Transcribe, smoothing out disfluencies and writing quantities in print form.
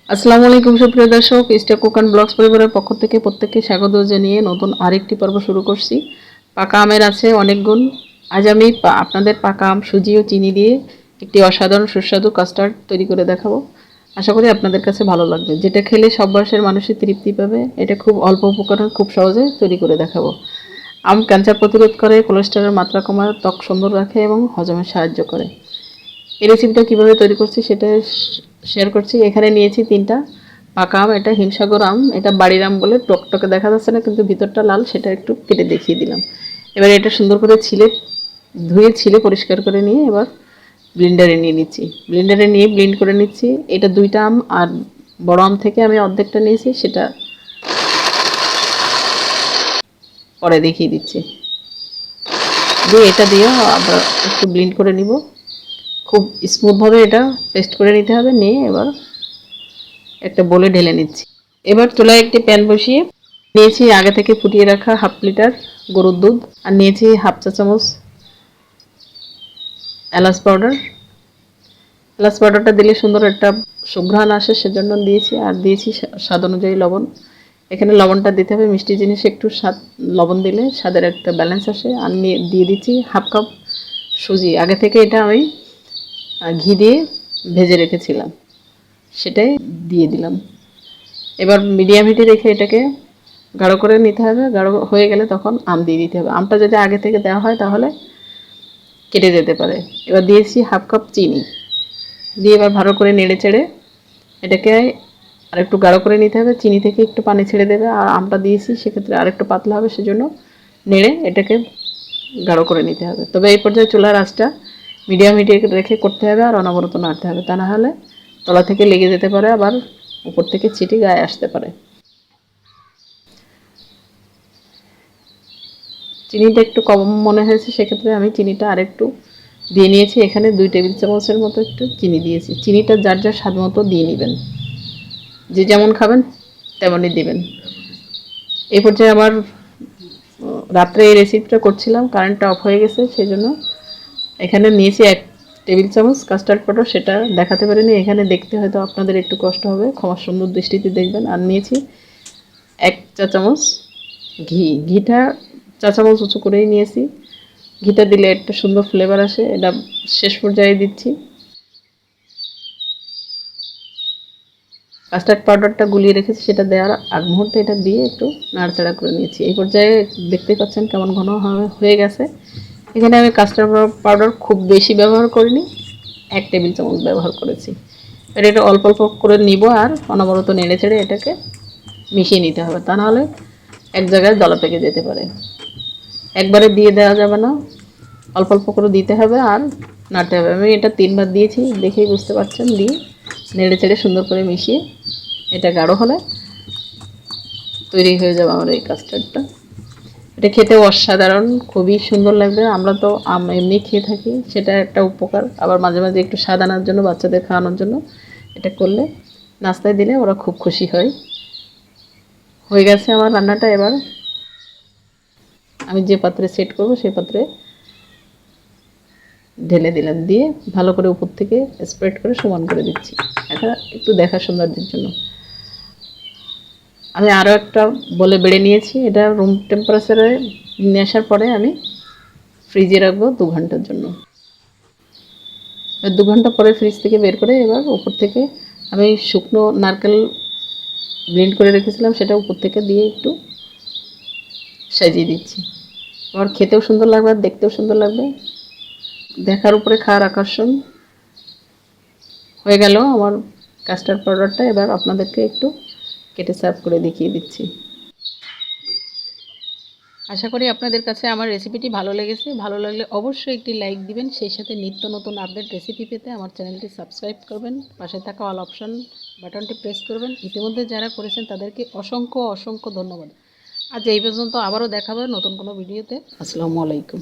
আসসালামু আলাইকুম সুপ্রিয় দর্শক, স্টার কুক অ্যান্ড ব্লগস পরিবারের পক্ষ থেকে প্রত্যেককে স্বাগত জানিয়ে নতুন আরেকটি পর্ব শুরু করছি। পাকা আমের আছে অনেক গুণ। আজ আমি আপনাদের পাকা আম, সুজি ও চিনি দিয়ে একটি অসাধারণ সুস্বাদু কাস্টার্ড তৈরি করে দেখাবো। আশা করি আপনাদের কাছে ভালো লাগবে। যেটা খেলে সব বয়সের মানুষই তৃপ্তি পাবে। এটা খুব অল্প উপকরণ, খুব সহজে তৈরি করে দেখাবো। আম ক্যান্সার প্রতিরোধ করে, কোলেস্টেরলের মাত্রা কমায়, ত্বক সুন্দর রাখে এবং হজমে সাহায্য করে। এই রেসিপিটা কীভাবে তৈরি করছি সেটা শেয়ার করছি। এখানে নিয়েছি 3টা পাকা আম। এটা হিমসাগর আম, এটা বাড়ির আম বলে টকটকে দেখা যাচ্ছে না, কিন্তু ভিতরটা লাল, সেটা একটু কেটে দেখিয়ে দিলাম। এবার এটা সুন্দর করে ধুয়ে পরিষ্কার করে নিয়ে এবার ব্লেন্ডারে নিয়ে নিচ্ছি। ব্লেন্ডারে নিয়ে ব্লেন্ড করে নিচ্ছি। এটা 2টা আম, আর বড় আম থেকে আমি অর্ধেকটা নিয়েছি, সেটা পরে দেখিয়ে দিচ্ছি। দিয়ে এটা দিয়ে আবার একটু ব্লেন্ড করে নিব। খুব স্মুথভাবে এটা পেস্ট করে নিতে হবে। নিয়ে এবার একটা বোলে ঢেলে নিচ্ছি। এবার চুলায় একটি প্যান বসিয়ে নিয়েছি আগে থেকে ফুটিয়ে রাখা 1/2 লিটার গরুর দুধ, আর নিয়েছি 1/2 চা চামচ এলাচ পাউডার। এলাচ পাউডারটা দিলে সুন্দর একটা সুঘ্রাণ আসে, সেজন্য দিয়েছি। আর দিয়েছি স্বাদ অনুযায়ী লবণ। এখানে লবণটা দিতে হবে, মিষ্টি জিনিসে একটু স্বাদ লবণ দিলে স্বাদের একটা ব্যালেন্স আসে। আর দিয়ে দিচ্ছি 1/2 কাপ সুজি। আগে থেকে এটা আমি ঘি দিয়ে ভেজে রেখেছিলাম, সেটাই দিয়ে দিলাম। এবার মিডিয়াম হিটে রেখে এটাকে গাঢ় করে নিতে হবে। গাঢ় হয়ে গেলে তখন আম দিয়ে দিতে হবে। আমটা যদি আগে থেকে দেওয়া হয় তাহলে কেটে যেতে পারে। এবার দিয়েছি 1/2 কাপ চিনি, দিয়ে এবার ভালো করে নেড়ে চেড়ে এটাকে আর একটু গাঢ় করে নিতে হবে। চিনি থেকে একটু পানি ছেড়ে দেবে, আর আমটা দিয়েছি সেক্ষেত্রে আর একটু পাতলা হবে, সেজন্য নেড়ে এটাকে গাঢ় করে নিতে হবে। তবে এই পর্যায়ে চুলার আঁচটা মিডিয়াম হিটে রেখে করতে হবে, আর অনবরত নাড়তে হবে। তা না হলে তলা থেকে লেগে যেতে পারে, আবার উপর থেকে ছিটি গায়ে আসতে পারে। চিনিটা একটু কম মনে হয়েছে, সেক্ষেত্রে আমি চিনিটা আরেকটু দিয়ে নিয়েছি। এখানে 2 টেবিল চামচের মতো একটু চিনি দিয়েছি। চিনিটা যার যার স্বাদ মতো দিয়ে নেবেন, যে যেমন খাবেন তেমনই দিবেন। এই পর্যায়ে আমার রাত্রে এই রেসিপিটা করছিলাম, কারেন্টটা অফ হয়ে গেছে, সেই জন্য এখানে নিয়েছি 1 টেবিল চামচ কাস্টার্ড পাউডার। সেটা দেখাতে পারিনি, এখানে দেখতে হয়তো আপনাদের একটু কষ্ট হবে, ক্ষমা সুন্দর দৃষ্টিতে দেখবেন। আর নিয়েছি 1 চা চামচ ঘিটা চা চামচ উঁচু করেই নিয়েছি। ঘিটা দিলে একটা সুন্দর ফ্লেভার আসে। এটা শেষ পর্যায়ে দিচ্ছি। কাস্টার্ড পাউডারটা গুলিয়ে রেখেছি, সেটা দেওয়ার আগ মুহূর্তে এটা দিয়ে একটু নাড়াচাড়া করে নিয়েছি। এই পর্যায়ে দেখতে পাচ্ছেন কেমন ঘন হয়ে গেছে। এখানে আমি কাস্টার্ড পাউডার খুব বেশি ব্যবহার করিনি, 1 টেবিল চামচ ব্যবহার করেছি। এটা অল্প অল্প করে নিব, আর অনবরত নেড়ে চেড়ে এটাকে মিশিয়ে নিতে হবে, তা নাহলে এক জায়গায় দলা পেকে যেতে পারে। একবারে দিয়ে দেওয়া যাবে না, অল্প অল্প করে দিতে হবে আর নাড়তে হবে। আমি এটা 3বার দিয়েছি, দেখেই বুঝতে পারছেন। দিয়ে নেড়ে চেড়ে সুন্দর করে মিশিয়ে এটা গাঢ় হলে তৈরি হয়ে যাবে আমার এই কাস্টার্ডটা। এটা খেতেও অসাধারণ, খুবই সুন্দর লাগবে। আমরা তো আম এমনি খেয়ে থাকি, সেটা একটা উপকার। আবার মাঝে মাঝে একটু স্বাদ আনার জন্য, বাচ্চাদের খাওয়ানোর জন্য এটা করলে, নাস্তায় দিলে ওরা খুব খুশি হয়। হয়ে গেছে আমার রান্নাটা। এবার আমি যে পাত্রে সেট করব সেই পাত্রে ঢেলে দিলাম, দিয়ে ভালো করে উপর থেকে স্প্রেড করে সমান করে দিচ্ছি, এটা একটু দেখা সৌন্দর্যের জন্য। আমি আরও একটা বলে বেড়ে নিয়েছি। এটা রুম টেম্পারেচারে নিয়ে আসার পরে আমি ফ্রিজে রাখবো 2 ঘন্টার জন্য। 2 ঘন্টা পরে ফ্রিজ থেকে বের করে এবার উপর থেকে আমি শুকনো নারকেল ব্লেন্ড করে রেখেছিলাম, সেটা উপর থেকে দিয়ে একটু সাজিয়ে দিচ্ছি। আমার খেতেও সুন্দর লাগবে আর দেখতেও সুন্দর লাগবে, দেখার উপরে খাওয়ার আকর্ষণ। হয়ে গেল আমার কাস্টার্ড পাউডারটা। এবার আপনাদেরকে একটু কেটে সার্ভ করে দেখিয়ে দিচ্ছি। আশা করি আপনাদের কাছে আমার রেসিপিটি ভালো লেগেছে। ভালো লাগলে অবশ্যই একটি লাইক দিবেন। সেই সাথে নিত্য নতুন আপডেট রেসিপি পেতে আমার চ্যানেলটি সাবস্ক্রাইব করবেন। পাশে থাকা অল অপশন বাটনটি প্রেস করবেন। ইতিমধ্যে যারা করেছেন তাদেরকে অসংখ্য অসংখ্য ধন্যবাদ। আজ এই পর্যন্ত, আবারও দেখা হবে নতুন কোনো ভিডিওতে। আসসালামু আলাইকুম।